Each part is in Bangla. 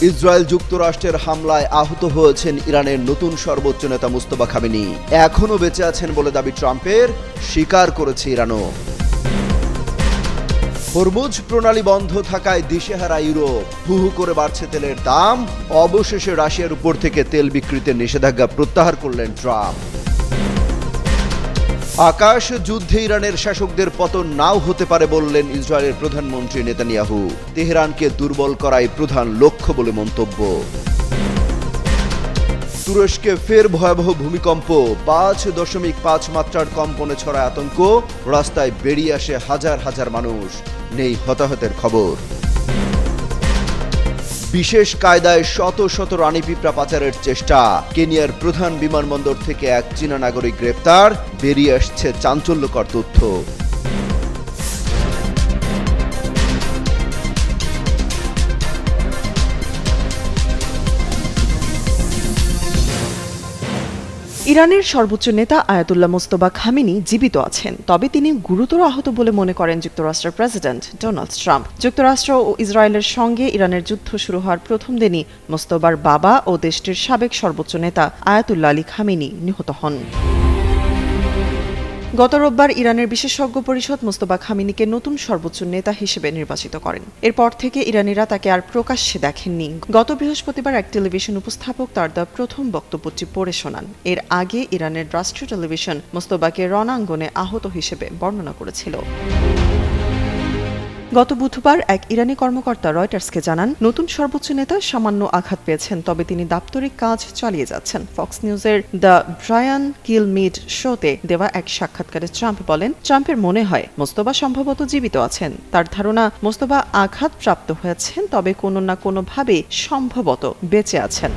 ইসরায়েল যুক্তরাষ্ট্রের হামলায় আহত হয়েছেন ইরানের নতুন সর্বোচ্চ নেতা মুস্তফা খামেনি। এখনও বেঁচে আছেন বলে দাবি ট্রাম্পের, স্বীকার করেছে ইরানও। হরমুজ প্রণালী বন্ধ থাকায় দিশেহারা ইউরোপ, হু হু করে বাড়ছে তেলের দাম। অবশেষে রাশিয়ার উপর থেকে তেল বিক্রিতে নিষেধাজ্ঞা প্রত্যাহার করলেন ট্রাম্প। আকাশ যুদ্ধে ইরানের শাসকদের পতন নাও হতে পারে বললেন ইসরায়েলের প্রধানমন্ত্রী নেতানিয়াহু। তেহরানকে দুর্বল করাই প্রধান লক্ষ্য বলে মন্তব্য। তুরস্কে ফের ভয়াবহ ভূমিকম্প, 5.5 মাত্রার কম্পনে ছড়ায় আতঙ্ক। রাস্তায় বেরিয়ে আসে হাজার হাজার মানুষ, নেই হতাহতের খবর। বিশেষ কায়দায় শত শত রানী পিঁপড়া পাচারের চেষ্টা। কেনিয়ার প্রধান বিমানবন্দর থেকে এক চীনা নাগরিক গ্রেপ্তার। বেরিয়ে আসছে চাঞ্চল্যকর তথ্য। ইরানের সর্বোচ্চ নেতা আয়াতুল্লাহ মোস্তফা খামেনি জীবিত আছেন, তবে তিনি গুরুতর আহত বলে মনে করেন যুক্তরাষ্ট্রের প্রেসিডেন্ট ডোনাল্ড ট্রাম্প। যুক্তরাষ্ট্র ও ইসরায়েলের সঙ্গে ইরানের যুদ্ধ শুরু হওয়ার প্রথম দিনই মোস্তফার বাবা ও দেশটির সাবেক সর্বোচ্চ নেতা আয়াতুল্লাহ আলী খামেনি নিহত হন। গত রোববার ইরানের বিশেষজ্ঞ পরিষদ মোস্তফা খামেনিকে নতুন সর্বোচ্চ নেতা হিসেবে নির্বাচিত করেন। এরপর থেকে ইরানিরা তাকে আর প্রকাশ্যে দেখেননি। গত বৃহস্পতিবার এক টেলিভিশন উপস্থাপক তার প্রথম বক্তব্যটি পড়ে শোনান। এর আগে ইরানের রাষ্ট্রীয় টেলিভিশন মোস্তফাকে রণাঙ্গনে আহত হিসেবে বর্ণনা করেছিল। গত বুধবার এক ইরানি কর্মকর্তা রয়টার্সকে জানান, নতুন সর্বোচ্চ নেতা সামান্য আঘাত পেয়েছেন, তবে তিনি দাপ্তরিক কাজ চালিয়ে যাচ্ছেন। ফক্স নিউজের দ্য ব্রায়ান কিলমিড শোতে দেওয়া এক সাক্ষাৎকারে ট্রাম্প বলেন, ট্রাম্পের মনে হয় মোস্তফা সম্ভবত জীবিত আছেন। তার ধারণা মোস্তফা আঘাতপ্রাপ্ত হয়েছেন, তবে কোনো না কোনোভাবে সম্ভবত বেঁচে আছেন।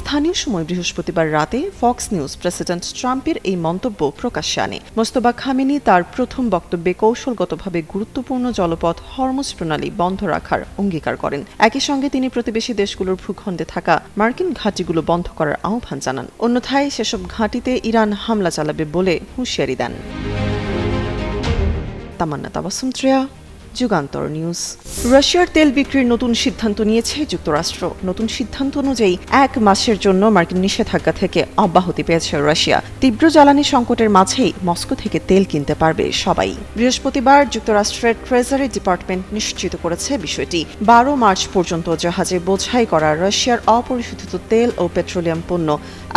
স্থানীয় সময় বৃহস্পতিবার রাতে ফক্স নিউজ প্রেসিডেন্ট ট্রাম্পের এই মন্তব্য প্রকাশ্যে আনে। মোস্তফা খামেনি তার প্রথম বক্তব্যে কৌশলগতভাবে গুরুত্বপূর্ণ জলপথ হরমুজ প্রণালী বন্ধ রাখার অঙ্গীকার করেন। একই সঙ্গে তিনি প্রতিবেশী দেশগুলোর ভূখণ্ডে থাকা মার্কিন ঘাঁটিগুলো বন্ধ করার আহ্বান জানান। অন্যথায় সেসব ঘাঁটিতে ইরান হামলা চালাবে বলে হুঁশিয়ারি দেন। তামান্না তাবাসসুম, যুগান্তর নিউজ। রাশিয়ার তেল বিক্রির নতুন সিদ্ধান্ত নিয়েছে যুক্তরাষ্ট্র। নতুন সিদ্ধান্ত অনুযায়ী 1 মাসের জন্য মার্কিন নিষেধাজ্ঞা থেকে অব্যাহতি পেয়েছে রাশিয়া। তীব্র জ্বালানি সংকটের মাঝেই মস্কো থেকে তেল কিনতে পারবে সবাই। বৃহস্পতিবার যুক্তরাষ্ট্রের ট্রেজারি ডিপার্টমেন্ট নিশ্চিত করেছে বিষয়টি। 12 মার্চ পর্যন্ত জাহাজে বোঝাই করা রাশিয়ার অপরিশোধিত তেল ও পেট্রোলিয়াম পণ্য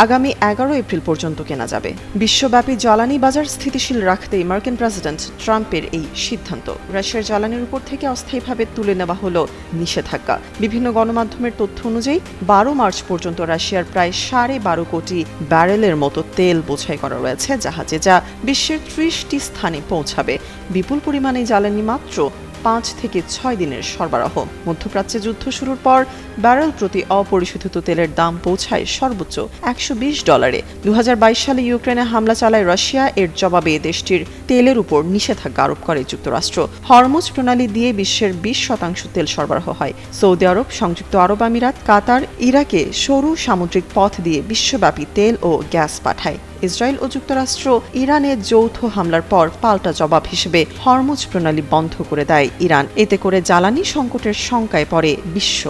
আগামী 11 এপ্রিল পর্যন্ত কেনা যাবে। বিশ্বব্যাপী জ্বালানি বাজার স্থিতিশীল রাখতেই মার্কিন প্রেসিডেন্ট ট্রাম্পের এই সিদ্ধান্ত। রাশিয়ার জ্বালানির উপর থেকে অস্থায়ীভাবে তুলে নেওয়া হলো নিষেধাজ্ঞা। বিভিন্ন গণমাধ্যমের তথ্য অনুযায়ী 12 মার্চ পর্যন্ত রাশিয়ার প্রায় 12.5 কোটি ব্যারেলের মতো তেল বোঝাই করা রয়েছে জাহাজে, যা বিশ্বের 30টি স্থানে পৌঁছাবে। বিপুল পরিমাণে জ্বালানি মাত্র 5 থেকে 6 দিনের সরবরাহ। মধ্যপ্রাচ্যে যুদ্ধ শুরুর পর ব্যারেল প্রতি অপরিশোধিত তেলের দাম পৌঁছায় সর্বোচ্চ $120। 2022 সালে ইউক্রেনে হামলা চালায় রাশিয়া। এর জবাবে দেশটির তেলের উপর নিষেধাজ্ঞা আরোপ করে যুক্তরাষ্ট্র। হরমুজ প্রণালী দিয়ে বিশ্বের 20% তেল সরবরাহ হয়। সৌদি আরব, সংযুক্ত আরব আমিরাত, কাতার, ইরাকে সরু সামুদ্রিক পথ দিয়ে বিশ্বব্যাপী তেল ও গ্যাস পাঠায়। ইসরায়েল ও যুক্তরাষ্ট্র ইরানের যৌথ হামলার পর পাল্টা জবাব হিসেবে হরমুজ প্রণালী বন্ধ করে দেয় ইরান। এতে করে জ্বালানি সংকটের শঙ্কায় পড়ে বিশ্ব।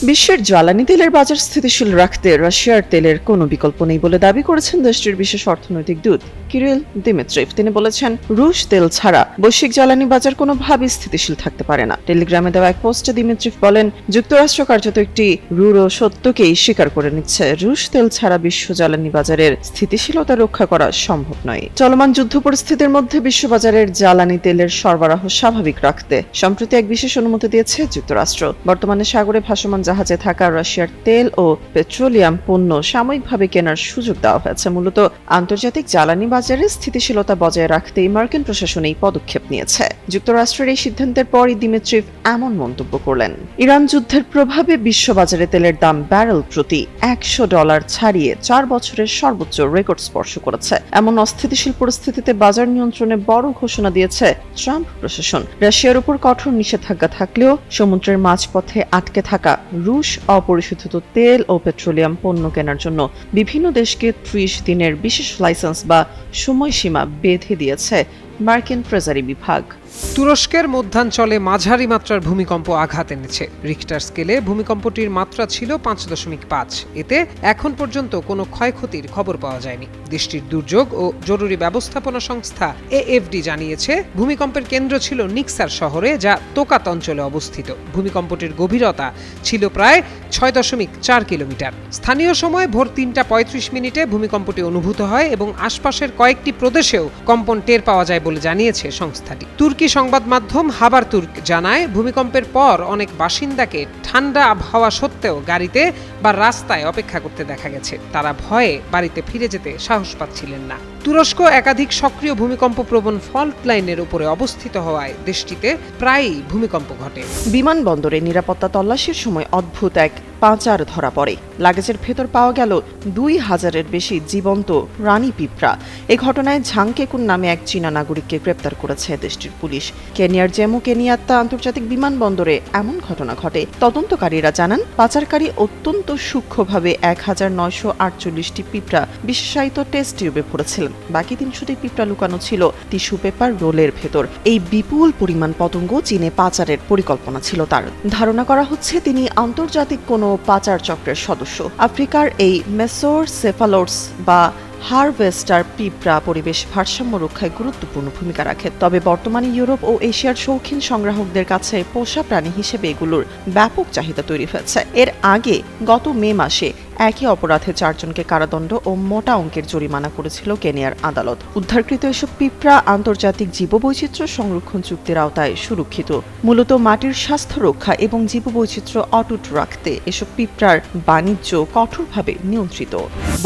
বিশ্বের জ্বালানি তেলের বাজার স্থিতিশীল রাখতে রাশিয়ার তেলের কোনো বিকল্প নেই বলে দাবি করেছেন দেশটির বিশেষ অর্থনৈতিক দূত কিরিল দিমিত্রিভ। তিনি বলেছেন, রুশ তেল ছাড়া বৈশ্বিক জ্বালানি বাজার কোনোভাবেই স্থিতিশীল থাকতে পারে না। টেলিগ্রামে দেওয়া এক পোস্টে দিমিত্রিভ বলেন, যুক্তরাষ্ট্র কার্যত একটি রূঢ় সত্যকেই স্বীকার করে নিচ্ছে। রুশ তেল ছাড়া বিশ্ব জ্বালানি বাজারের স্থিতিশীলতা রক্ষা করা সম্ভব নয়। চলমান যুদ্ধ পরিস্থিতির মধ্যে বিশ্ববাজারের জ্বালানি তেলের সরবরাহ স্বাভাবিক রাখতে সম্প্রতি এক বিশেষ অনুমতি দিয়েছে যুক্তরাষ্ট্র। বর্তমানে সাগরে ভাসমান জাহাজে থাকা রাশিয়ার তেল ও পেট্রোলিয়াম পণ্য সাময়িকভাবে কেনার সুযোগ দেওয়া হয়েছে। মূলত আন্তর্জাতিক জ্বালানি বাজারে স্থিতিশীলতা বজায় রাখতেই মার্কিন প্রশাসন এই পদক্ষেপ নিয়েছে। যুক্তরাষ্ট্রের এই সিদ্ধান্তের পরই দিমিত্রিভ এমন মন্তব্য করলেন। ইরান যুদ্ধের প্রভাবে বিশ্ববাজারে তেলের দাম ব্যারেল প্রতি $100 ছাড়িয়ে 4 বছরের সর্বোচ্চ রেকর্ড স্পর্শ করেছে। এমন অস্থিতিশীল পরিস্থিতিতে বাজার নিয়ন্ত্রণে বড় ঘোষণা দিয়েছে ট্রাম্প প্রশাসন। রাশিয়ার উপর কঠোর নিষেধাজ্ঞা থাকলেও সমুদ্রের মাঝপথে আটকে থাকা রুশ অপরিশোধিত তেল ও পেট্রোলিয়াম পণ্য কেনার জন্য বিভিন্ন দেশকে 30 দিনের বিশেষ লাইসেন্স বা সময়সীমা বেঁধে দিয়েছে মার্কিন ট্রেজারি বিভাগ। তুরস্কের মধ্যাঞ্চলে মাঝারি মাত্রার ভূমিকম্প আঘাত এনেছে। রিখটার স্কেলে ভূমিকম্পটির মাত্রা ছিল 5.5। এতে এখন পর্যন্ত কোনো ক্ষয়ক্ষতির খবর পাওয়া যায়নি। দেশটির দুর্যোগ ও জরুরি ব্যবস্থাপনা সংস্থা AFD জানিয়েছে, ভূমিকম্পের কেন্দ্র ছিল নিক্সার শহরে, যা তোকাত অঞ্চলে অবস্থিত। ভূমিকম্পটির গভীরতা ছিল প্রায় 6.4 কিলোমিটার। স্থানীয় সময় ভোর 3:35 ভূমিকম্পটি অনুভূত হয় এবং আশপাশের কয়েকটি প্রদেশেও কম্পন টের পাওয়া যায় বলে জানিয়েছে সংস্থাটি। তুর্কি সংবাদ মাধ্যম হাবার তুর্ক জানায়, ভূমিকম্পের পর অনেক বাসিন্দাকে ঠান্ডা আবহাওয়া সত্ত্বেও গাড়িতে বা রাস্তায় অপেক্ষা করতে দেখা গেছে। তারা ভয়ে বাড়িতে ফিরে যেতে সাহস পাচ্ছিলেন না। তুরস্ক একাধিক সক্রিয় ভূমিকম্প প্রবণ ফল্ট লাইনের উপরে অবস্থিত হওয়ায় দেশটিতে প্রায়ই ভূমিকম্প ঘটে। বিমানবন্দরে নিরাপত্তা তল্লাশির সময় অদ্ভুত এক পাচার ধরা পড়ে। লাগেজের ভেতর পাওয়া গেল 2000-এর বেশি জীবন্ত রানী পিঁপড়া। এই ঘটনায় ঝাংকেকুন নামে এক চীনা নাগরিককে গ্রেপ্তার করেছে দেশটির পুলিশ। কেনিয়ার জেমু কেনিয়াত্তা আন্তর্জাতিক বিমানবন্দরে এমন ঘটনা ঘটে। তদন্তকারীরা জানান, পাচারকারী অত্যন্ত সূক্ষ্মভাবে 1948টি পিঁপড়া বিশেষায়িত টেস্ট টিউবে ভরেছিলেন। বাকি 300টি পিঁপড়া লুকানো ছিল টিস্যু পেপার রোলের ভেতর। এই বিপুল পরিমাণ পতঙ্গ চীনে পাচারের পরিকল্পনা ছিল তার। ধারণা করা হচ্ছে তিনি আন্তর্জাতিক কোনো পাচার চক্রের সদস্য। আফ্রিকার এই মেসোরসেফালোরস বা হারভেস্টার পিঁপড়া পরিবেশ ভারসাম্য রক্ষায় গুরুত্বপূর্ণ ভূমিকা রাখে। তবে বর্তমানে ইউরোপ ও এশিয়ার শৌখিন সংগ্রাহকদের কাছে পোষা প্রাণী হিসেবে এগুলোর ব্যাপক চাহিদা তৈরি হয়েছে। এর আগে গত মে মাসে একই অপরাধে 4 জনকে কারাদণ্ড ও মোটা অঙ্কের জরিমানা করেছিল কেনিয়ার আদালত। উদ্ধারকৃত এসব পিঁপড়া আন্তর্জাতিক জীববৈচিত্র্য সংরক্ষণ চুক্তির আওতায় সুরক্ষিত। মূলত মাটির স্বাস্থ্য রক্ষা এবং জীববৈচিত্র্য অটুট রাখতে এসব পিঁপড়ার বাণিজ্য কঠোরভাবে নিয়ন্ত্রিত।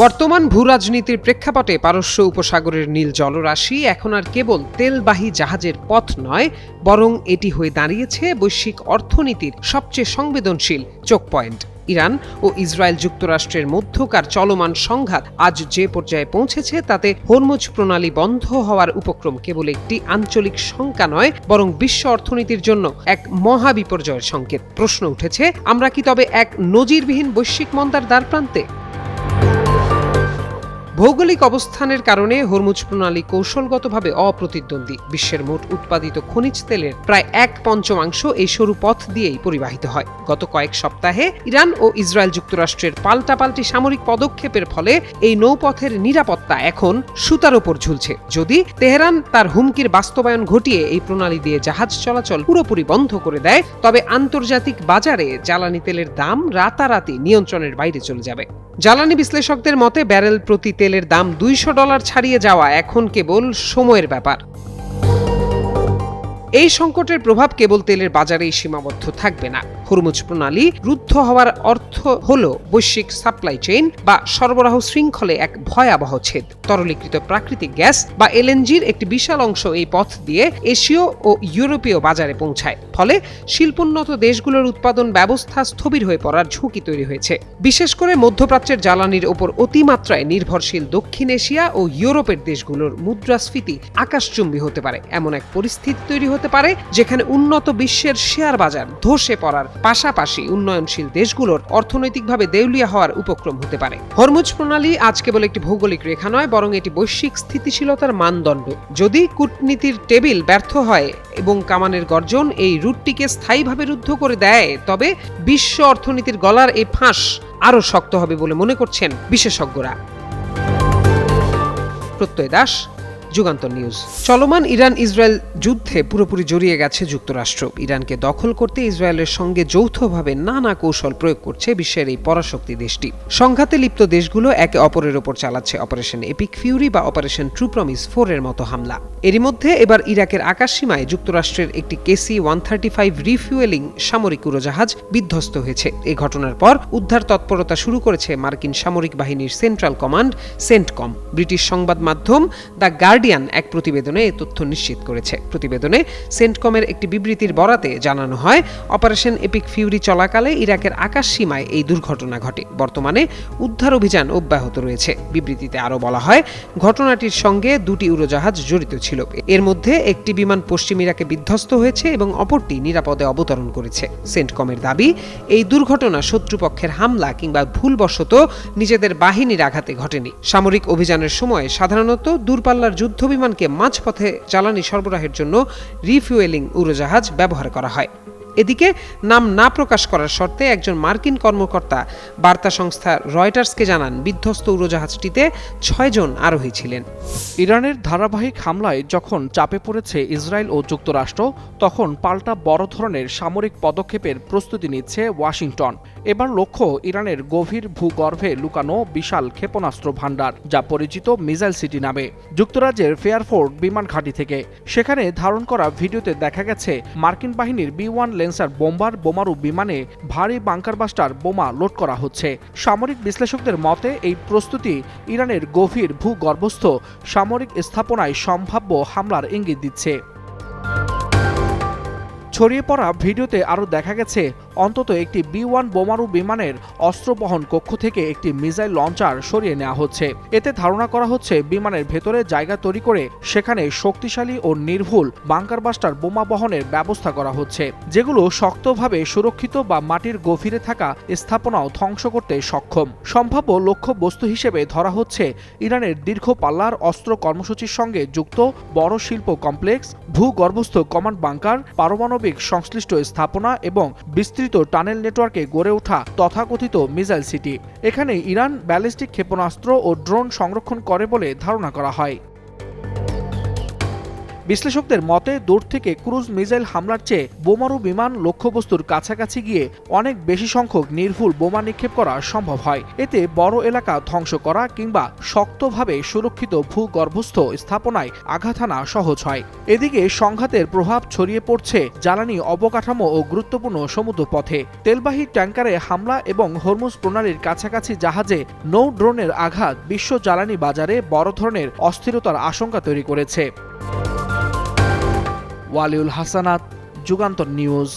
বর্তমান ভূরাজনীতির প্রেক্ষাপটে পারস্য উপসাগরের নীল জলরাশি এখন আর কেবল তেলবাহী জাহাজের পথ নয়, বরং এটি হয়ে দাঁড়িয়েছে বৈশ্বিক অর্থনীতির সবচেয়ে সংবেদনশীল চোখ পয়েন্ট। ইরান ও ইসরায়েল যুক্তরাষ্ট্রের মধ্যকার চলমান সংঘাত আজ যে পর্যায়ে পৌঁছেছে, তাতে হরমুজ প্রণালী বন্ধ হওয়ার উপক্রম কেবল একটি আঞ্চলিক শঙ্কা নয়, বরং বিশ্ব অর্থনীতির জন্য এক মহা বিপর্যয়ের সংকেত। প্রশ্ন উঠেছে, আমরা কি তবে এক নজিরবিহীন বৈশ্বিক মন্দার দ্বারপ্রান্তে? ভৌগোলিক অবস্থানের কারণে হরমুজ প্রণালী কৌশলগতভাবে অপ্রতিদ্বন্দ্বী। বিশ্বের মোট উৎপাদিত খনিজ তেলের প্রায় 1/5 এই সরু পথ দিয়েই পরিবাহিত হয়। গত কয়েক সপ্তাহে ইরান ও ইসরায়েল যুক্তরাষ্ট্রের পাল্টাপাল্টি সামরিক পদক্ষেপের ফলে এই নৌপথের নিরাপত্তা এখন সুতার ওপর ঝুলছে। যদি তেহরান তার হুমকির বাস্তবায়ন ঘটিয়ে এই প্রণালী দিয়ে জাহাজ চলাচল পুরোপুরি বন্ধ করে দেয়, তবে আন্তর্জাতিক বাজারে জ্বালানি তেলের দাম রাতারাতি নিয়ন্ত্রণের বাইরে চলে যাবে। জ্বালানি বিশ্লেষকদের মতে ব্যারেল প্রতি তেলের দাম $200 ছাড়িয়ে যাওয়া এখন কেবল সময়ের ব্যাপার। এই সংকটের প্রভাব কেবল তেলের বাজারেই সীমাবদ্ধ থাকবে না। হরমুজ প্রণালী রুদ্ধ হওয়ার অর্থ হল বৈশ্বিক সাপ্লাই চেইন বা সরবরাহ শৃঙ্খলে এক ভয়াবহ ছেদ। তরলীকৃত প্রাকৃতিক গ্যাস বা LNGর একটি বিশাল অংশ এই পথ দিয়ে এশীয় ও ইউরোপীয় বাজারে পৌঁছায়। ফলে শিল্পোন্নত দেশগুলোর উৎপাদন ব্যবস্থা স্থবির হয়ে পড়ার ঝুঁকি তৈরি হয়েছে। বিশেষ করে মধ্যপ্রাচ্যের জ্বালানির ওপর অতিমাত্রায় নির্ভরশীল দক্ষিণ এশিয়া ও ইউরোপের দেশগুলোর মুদ্রাস্ফীতি আকাশচুম্বী হতে পারে। এমন এক পরিস্থিতি তৈরি হতে পারে যেখানে উন্নত বিশ্বের শেয়ার বাজার ধসে পড়ার পাশাপাশি উন্নয়নশীল দেশগুলোর অর্থনৈতিকভাবে দেউলিয়া হওয়ার উপক্রম হতে পারে। হরমুজ প্রণালী আজ কেবল একটি ভৌগোলিক রেখা নয়, বরং এটি বৈশ্বিক স্থিতিশীলতার মানদণ্ড। যদি কূটনীতির টেবিল ব্যর্থ হয় এবং কামানের গর্জন এই রুটটিকে স্থায়ীভাবে রুদ্ধ করে দেয়, তবে বিশ্ব অর্থনীতির গলার এই ফাঁস আরও শক্ত হবে বলে মনে করছেন বিশেষজ্ঞরা। প্রত্যয় দাস, যুগান্তর নিউজ। চলমান ইরান ইসরায়েল যুদ্ধে পুরোপুরি জড়িয়ে গেছে যুক্তরাষ্ট্র। ইরানকে দখল করতে ইসরায়েলের সঙ্গে যৌথভাবে নানা কৌশল প্রয়োগ করছে বিশ্বের এই পরাশক্তি দেশটি। সংঘাতে লিপ্ত দেশগুলো একে অপরের ওপর চালাচ্ছে অপারেশন এপিক ফিউরি বা অপারেশন ট্রু প্রমিস 4 এর মতো হামলা। এরই মধ্যে এবার ইরাকের আকাশসীমায় যুক্তরাষ্ট্রের একটি KC-135 রিফুয়েলিং সামরিক উড়োজাহাজ বিধ্বস্ত হয়েছে। এই ঘটনার পর উদ্ধার তৎপরতা শুরু করেছে মার্কিন সামরিক বাহিনীর সেন্ট্রাল কমান্ড সেন্টকম। ব্রিটিশ সংবাদ মাধ্যম দ্য গার্ডিয়ান এক প্রতিবেদনে এই তথ্য নিশ্চিত করেছে। প্রতিবেদনে সেন্টকমের একটি বিবৃতির বরাতে জানানো হয়, অপারেশন এপিক ফিউরি চলাকালে ইরাকের আকাশ সীমায় এই দুর্ঘটনা ঘটে। বর্তমানে উদ্ধার অভিযান অব্যাহত রয়েছে। বিবৃতিতে আরও বলা হয়, ঘটনাটির সঙ্গে 2টি উড়োজাহাজ জড়িত ছিল। এর মধ্যে একটি বিমান পশ্চিম ইরাকে বিধ্বস্ত হয়েছে এবং অপরটি নিরাপদে অবতরণ করেছে। সেন্টকমের দাবি, এই দুর্ঘটনা শত্রুপক্ষের হামলা কিংবা ভুলবশত নিজেদের বাহিনীর আঘাতে ঘটেনি। সামরিক অভিযানের সময় সাধারণত দূরপাল্লার যুদ্ধবিমানকে মাঝপথে জ্বালানি সরবরাহের জন্য রিফুয়েলিং উড়োজাহাজ ব্যবহার করা হয়। এদিকে নাম না প্রকাশ করার শর্তে একজন মার্কিন কর্মকর্তা বার্তা সংস্থা রয়টার্সকে জানান বিধ্বস্ত উড়োজাহাজটিতে 6 জন আরোহী ছিলেন। ইরানের ধারাবাহিক হামলায় যখন চাপে পড়েছে ইসরায়েল ও যুক্তরাষ্ট্র, তখন পাল্টা বড় ধরনের সামরিক পদক্ষেপের প্রস্তুতি নিচ্ছে ওয়াশিংটন। এবার লক্ষ্য ইরানের গভীর ভূগর্ভে লুকানো বিশাল ক্ষেপণাস্ত্র ভান্ডার, যা পরিচিত মিসাইল সিটি নামে, যুক্তরাজ্যের ফেয়ারফোর্ড বিমান ঘাঁটি থেকে। সেখানে ধারণ করা ভিডিওতে দেখা গেছে মার্কিন বাহিনীর B-1 লেন্সার বোম্বার বোমারু বিমানে ভারী বাংকারবাস্টার বোমা লোড করা হচ্ছে। সামরিক বিশ্লেষকদের মতে এই প্রস্তুতি ইরানের গভীর ভূগর্ভস্থ সামরিক স্থাপনায় সম্ভাব্য হামলার ইঙ্গিত দিচ্ছে। ছড়িয়ে পড়া ভিডিওতে আরও দেখা গেছে অন্তত একটি B-1 বোমারু বিমানের অস্ত্র বহন কক্ষ থেকে একটি মিসাইল লঞ্চার সরিয়ে নেওয়া হচ্ছে। এতে ধারণা করা হচ্ছে বিমানের ভেতরে জায়গা তৈরি করে সেখানে শক্তিশালী ও নির্ভুল বাংকারবাস্টার বোমা বহনের ব্যবস্থা করা হচ্ছে, যেগুলো শক্তভাবে সুরক্ষিত বা মাটির গভীরে থাকা স্থাপনাও ধ্বংস করতে সক্ষম। সম্ভাব্য লক্ষ্য বস্তু হিসেবে ধরা হচ্ছে ইরানের দীর্ঘ পাল্লার অস্ত্র কর্মসূচির সঙ্গে যুক্ত বড় শিল্প কমপ্লেক্স, ভূগর্ভস্থ কমান্ড বাংকার, পারমাণবিক সংশ্লিষ্ট স্থাপনা এবং বিস্তৃত টানেল নেটওয়ার্কে গড়ে ওঠা তথাকথিত মিসাইল সিটি। এখানে ইরান ব্যালিস্টিক ক্ষেপণাস্ত্র ও ড্রোন সংরক্ষণ করে বলে ধারণা করা হয়। বিশ্লেষকদের মতে দূর থেকে ক্রুজ মিসাইল হামলার চেয়ে বোমারু বিমান লক্ষ্যবস্তুর কাছাকাছি গিয়ে অনেক বেশি সংখ্যক নির্ভুল বোমা নিক্ষেপ করা সম্ভব হয়। এতে বড় এলাকা ধ্বংস করা কিংবা শক্তভাবে সুরক্ষিত ভূগর্ভস্থ স্থাপনায় আঘাত হানা সহজ হয়। এদিকে সংঘাতের প্রভাব ছড়িয়ে পড়ছে জ্বালানি অবকাঠামো ও গুরুত্বপূর্ণ সমুদ্রপথে। তেলবাহী ট্যাঙ্কারে হামলা এবং হরমুজ প্রণালীর কাছাকাছি জাহাজে নৌ ড্রোনের আঘাত বিশ্ব জ্বালানি বাজারে বড় ধরনের অস্থিরতার আশঙ্কা তৈরি করেছে। ওয়ালিউল হাসানাত, যুগান্তর নিউজ।